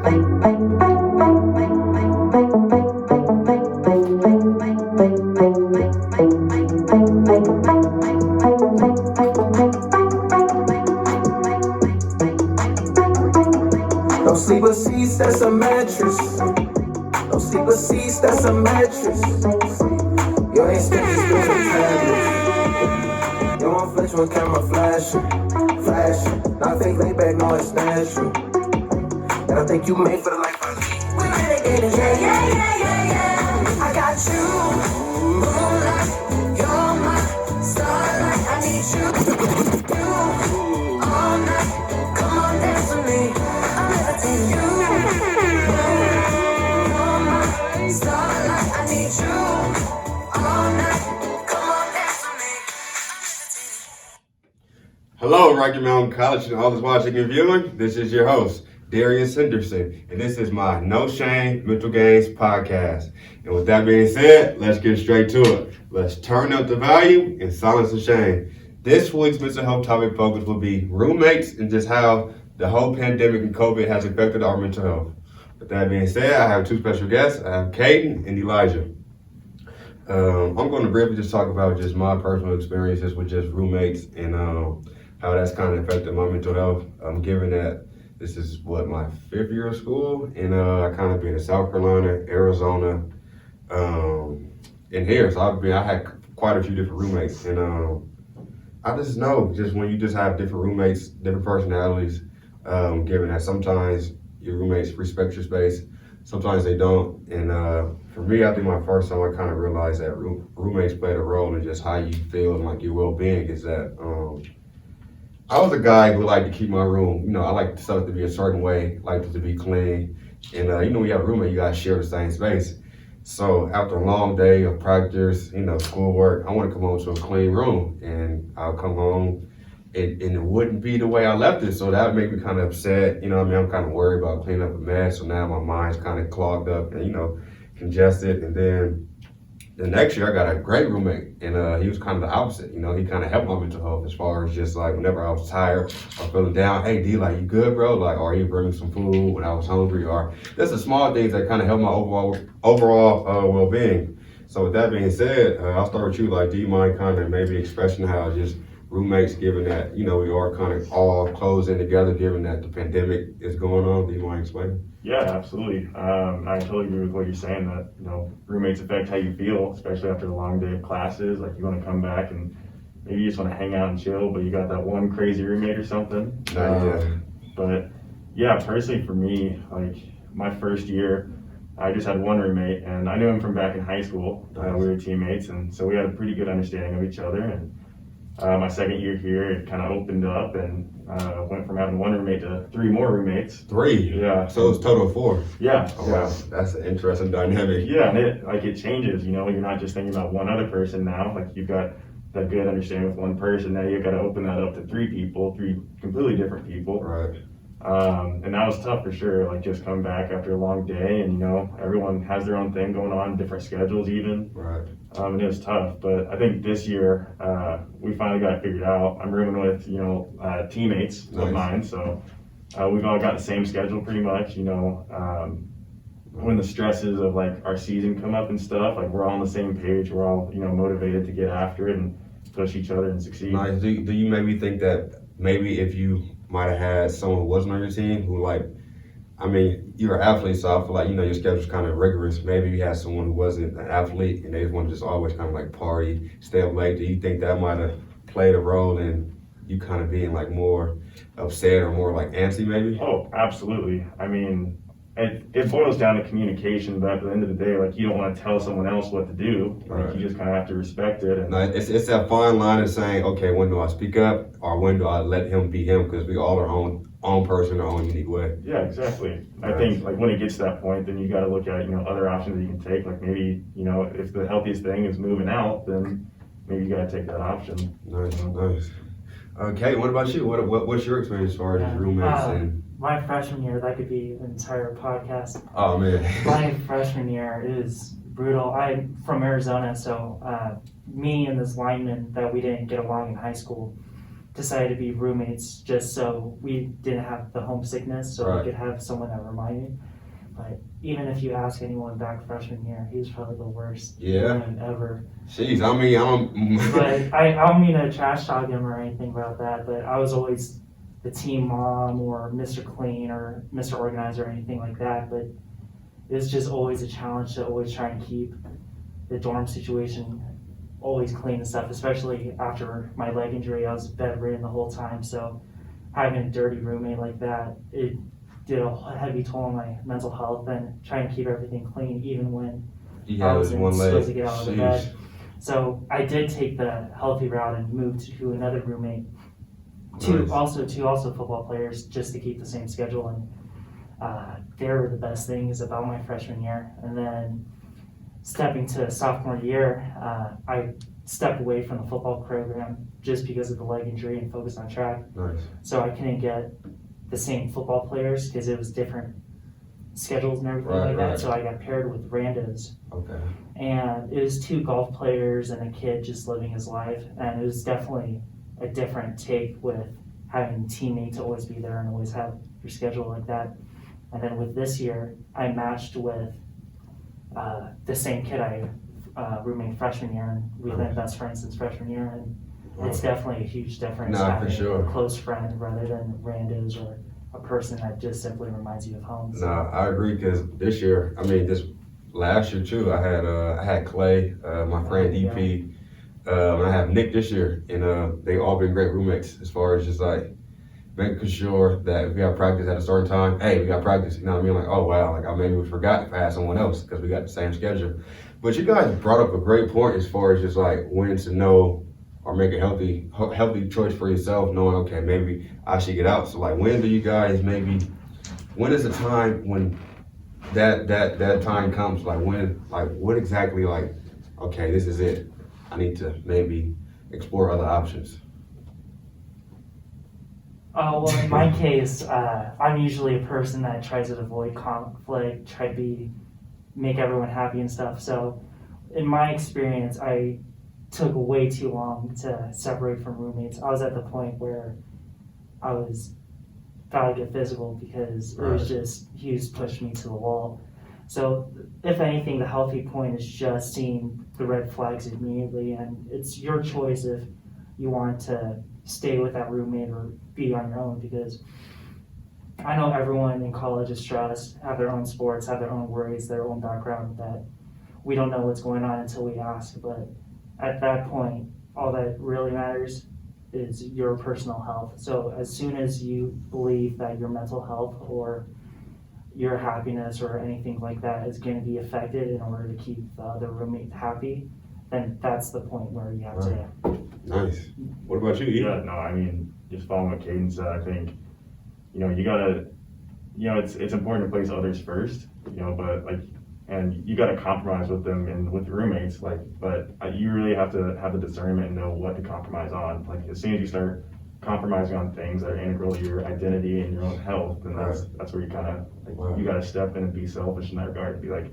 No sleeper seats, that's a mattress. No sleeper seats, that's a mattress. Your extensions still some tablets. You want flex with camera flashing. I think lay back, no, it's natural. And I think you made for the life I lead. We renegade, yeah. I got you, moonlight, you're my starlight. I need you, all night. Come on, dance with me. I'm levitating you, you're my starlight. I need you, all night. Come on, dance with me. Hello, Rocky Mountain College and all those watching and viewing. This is your host, Darius Henderson, and this is my No Shame Mental Games podcast. And with that being said, let's get straight to it. Let's turn up the volume and silence the shame. This week's mental health topic focus will be roommates and just how the whole pandemic and COVID has affected our mental health. With that being said, I have two special guests. I have Caden and Elijah. I'm going to briefly just talk about just my personal experiences with just roommates and how that's kind of affected my mental health. Given that this is my 5th year of school, and I kind of been in South Carolina, Arizona, and here. So I had quite a few different roommates, and I just know just when you just have different roommates, different personalities, given that sometimes your roommates respect your space, sometimes they don't. And for me, I think my first time I kind of realized that roommates played a role in just how you feel and like your well-being is that I was a guy who liked to keep my room, I like stuff to be a certain way, liked it to be clean. And when you have a roommate, you guys share the same space. So after a long day of practice, schoolwork, I want to come home to a clean room, and I'll come home and it wouldn't be the way I left it. So that would make me kind of upset. I'm kind of worried about cleaning up a mess. So now my mind's kind of clogged up and, congested. And then the next year I got a great roommate, and he was kind of the opposite. He kind of helped my mental health as far as just like whenever I was tired or feeling down, hey D, like, you good, bro? Like, or he bring me some food when I was hungry, or there's the small things that kind of help my overall well-being. So with that being said, I'll start with you. Like, do you mind kind of maybe expressing how just roommates, given that, we are kind of all closed in together, given that the pandemic is going on, do you mind explaining? Yeah, absolutely. I totally agree with what you're saying, that, roommates affect how you feel, especially after a long day of classes. Like, you want to come back and maybe you just want to hang out and chill, but you got that one crazy roommate or something. But yeah, personally for me, like my first year, I just had one roommate, and I knew him from back in high school. Nice. We were teammates, and so we had a pretty good understanding of each other. And my second year here, it kind of opened up, and went from having one roommate to 3 more roommates. 3? Yeah. So it's total of 4? Yeah. Oh, wow. That's an interesting dynamic. Yeah, and it changes, you're not just thinking about one other person now. Like, you've got that good understanding with one person, now you've got to open that up to 3 people, 3 completely different people. Right. And that was tough for sure, like just coming back after a long day, and everyone has their own thing going on, different schedules even. Right. And it was tough, but I think this year, we finally got it figured out. I'm rooming with, teammates Nice. of mine, so we've all got the same schedule pretty much. When the stresses of like our season come up and stuff, like we're all on the same page, we're all, motivated to get after it and push each other and succeed. Nice. Do you maybe think that maybe if you might have had someone who wasn't on your team who you're an athlete, so I feel like, your schedule's kind of rigorous. Maybe you had someone who wasn't an athlete and they just want to just always kind of like party, stay up late. Do you think that might have played a role in you kind of being like more upset or more like antsy maybe? Oh, absolutely. It boils down to communication, but at the end of the day, like, you don't want to tell someone else what to do. Like, Right. You just kind of have to respect it. And No, it's that fine line of saying, okay, when do I speak up or when do I let him be him? Because we all are own person, our own unique way. yeah, exactly. Right. I think like when it gets to that point, then you got to look at other options that you can take. Like maybe if the healthiest thing is moving out, then maybe you got to take that option. Nice. Okay, what about you? What's your experience as far as roommates and? My freshman year, that could be an entire podcast. Oh man. My freshman year is brutal. I'm from Arizona, so me and this lineman that we didn't get along in high school decided to be roommates just so we didn't have the homesickness, so Right. we could have someone that reminded. But even if you ask anyone back freshman year, he was probably the worst Yeah. roommate ever. Jeez, I mean, I But I don't mean to trash talk him or anything about that, but I was always the team mom or Mr. Clean or Mr. Organizer or anything like that. But it's just always a challenge to always try and keep the dorm situation always clean and stuff, especially after my leg injury. I was bedridden the whole time, so having a dirty roommate like that, it did a heavy toll on my mental health and trying to keep everything clean even when he I had his wasn't one leg. supposed to get out of the Jeez. bed. So I did take the healthy route and moved to another roommate, Nice. also football players, just to keep the same schedule. And they were the best things about my freshman year. And then stepping to sophomore year, I stepped away from the football program just because of the leg injury and focused on track. Nice. So I couldn't get the same football players because it was different schedules and everything Right, like that. right. So I got paired with randos. Okay. And it was 2 golf players and a kid just living his life. And it was definitely a different take with having a teammate to always be there and always have your schedule like that. And then with this year, I matched with the same kid I roommate freshman year, and we've been best friends since freshman year. And it's definitely a huge difference Nah, for having sure. a close friend rather than randos or a person that just simply reminds you of home. So, No, I agree because this year, I mean, this last year too, I had Clay, my friend DP, I have Nick this year, and they all been great roommates as far as just like making sure that if we have practice at a certain time, hey, we got practice. You know what I mean? Like, oh wow, like I maybe we forgot if I had someone else because we got the same schedule. But you guys brought up a great point as far as just like when to know or make a healthy choice for yourself, knowing okay, maybe I should get out. So like, when do you guys when is the time when that time comes? Like when, like what exactly, like okay, this is it. I need to maybe explore other options. well, in my case, I'm usually a person that tries to avoid conflict, try to make everyone happy and stuff. So, in my experience, I took way too long to separate from roommates. I was at the point where I was about to get physical because it was just he was pushing me to the wall. So, if anything, the healthy point is just seeing the red flags immediately, and it's your choice if you want to stay with that roommate or be on your own, because I know everyone in college is stressed, have their own sports, have their own worries, their own background, that we don't know what's going on until we ask. But at that point, all that really matters is your personal health. So as soon as you believe that your mental health or your happiness or anything like that is going to be affected in order to keep the other roommate happy, then that's the point where you have to. Nice. What about you, Ethan? Yeah, no, I mean, just following what Caden said, I think, you gotta, it's important to place others first, but like, and you gotta compromise with them and with your roommates, like, but you really have to have the discernment and know what to compromise on. Like, as soon as you start compromising on things that are integral to your identity and your own health, then that's where you kind of, like, you gotta step in and be selfish in that regard, to be like,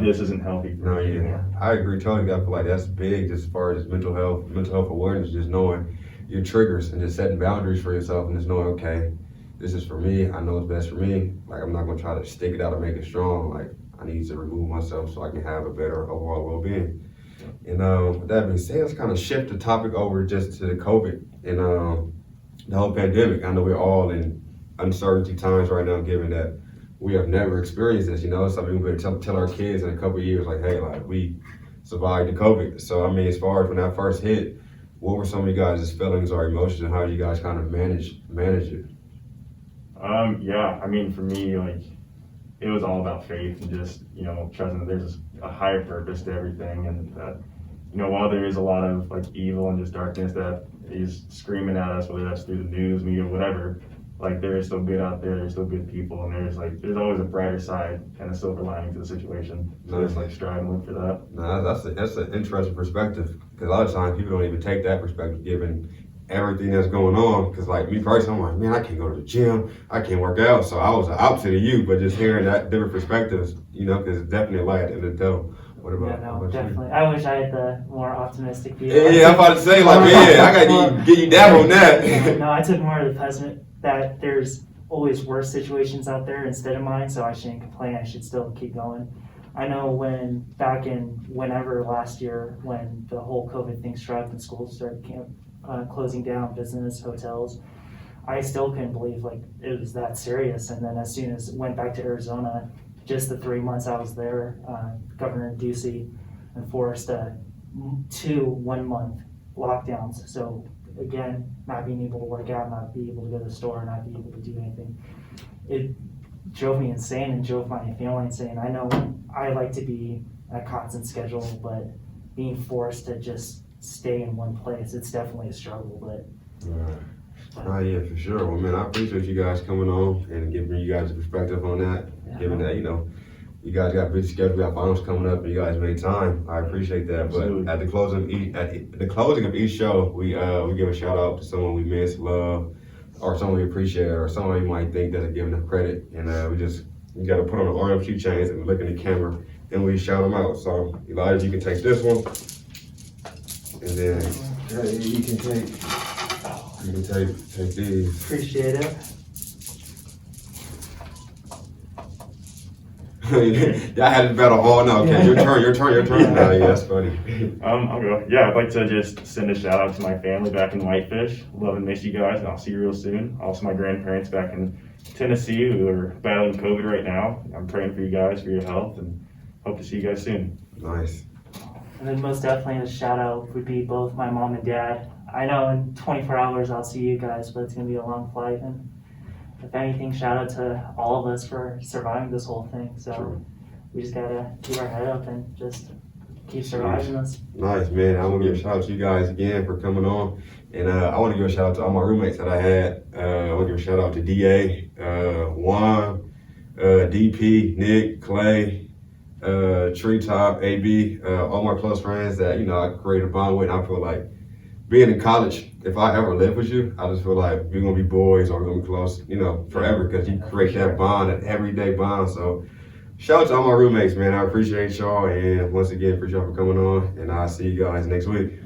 this isn't healthy for No, me yeah, anymore. I agree totally. I feel like that's big just as far as mental health awareness, just knowing your triggers and just setting boundaries for yourself and just knowing, okay, this is for me. I know it's best for me. Like, I'm not gonna try to stick it out and make it strong. Like, I need to remove myself so I can have a better overall well-being. And with that being said, let's kind of shift the topic over just to the COVID and the whole pandemic. I know we're all in uncertainty times right now, given that we have never experienced this, So I mean, we're gonna tell our kids in a couple of years, like, hey, like we survived the COVID. So I mean, as far as when that first hit, what were some of you guys' feelings or emotions, and how did you guys kind of manage it? Yeah, I mean, for me, like, it was all about faith and just, trusting that there's a higher purpose to everything, and that, while there is a lot of like evil and just darkness that is screaming at us, whether that's through the news, media, whatever, like there is still good out there, there's still good people, and there's always a brighter side and a silver lining to the situation. So just like strive and look for that. No, that's an interesting perspective, because a lot of times people don't even take that perspective given everything that's going on. Because like me personally, I'm like, man, I can't go to the gym, I can't work out. So I was out to you, but just hearing that different perspectives, because it's definitely a light at the end of the tunnel. What about, Yeah, what no, about you? definitely. I wish I had the more optimistic view. Yeah, I'm about to say, like, man, I gotta get you down on that. No, I took more of the pessimistic that there's always worse situations out there instead of mine, so I shouldn't complain. I should still keep going. I know back in whenever last year, when the whole COVID thing struck and schools started closing down, business, hotels, I still couldn't believe like it was that serious. And then as soon as went back to Arizona, just the 3 months I was there, Governor Ducey enforced 2 1-month lockdowns. So again, not being able to work out, not being able to go to the store, not being able to do anything, it drove me insane and drove my family insane. I know I like to be on a constant schedule, but being forced to just stay in one place, it's definitely a struggle. But Oh yeah, for sure. Well, man, I appreciate you guys coming on and giving you guys a perspective on that. Yeah. Given that, you guys got a busy schedule, got finals coming up, and you guys made time. I appreciate that. Absolutely. But at the closing of each show, we give a shout out to someone we miss, love, or someone we appreciate, or someone you might think doesn't give enough credit. And we got to put on the RMQ chains and we look in the camera and we shout them out. So Elijah, you can take this one, and then you can take these. appreciate it. Y'all had to battle all now. Okay, your turn now. Yeah, that's funny. I'll go. Yeah, I'd like to just send a shout out to my family back in Whitefish. Love and miss you guys, and I'll see you real soon. Also, my grandparents back in Tennessee who are battling COVID right now. I'm praying for you guys, for your health, and hope to see you guys soon. Nice. And then most definitely a shout out would be both my mom and dad. I know in 24 hours I'll see you guys, but it's gonna be a long flight. And if anything, shout out to all of us for surviving this whole thing. So True. we just gotta keep our head up and just keep surviving this. Nice, man. I want to give a shout out to you guys again for coming on. And I want to give a shout out to all my roommates that I had. I want to give a shout out to DA, Juan, DP, Nick, Clay, Treetop, AB, all my close friends that, I created a bond with. And I feel like being in college, if I ever live with you, I just feel like we're going to be boys or we're going to be close, forever, because you create that bond, that everyday bond. So shout out to all my roommates, man. I appreciate y'all. And once again, appreciate y'all for coming on. And I'll see you guys next week.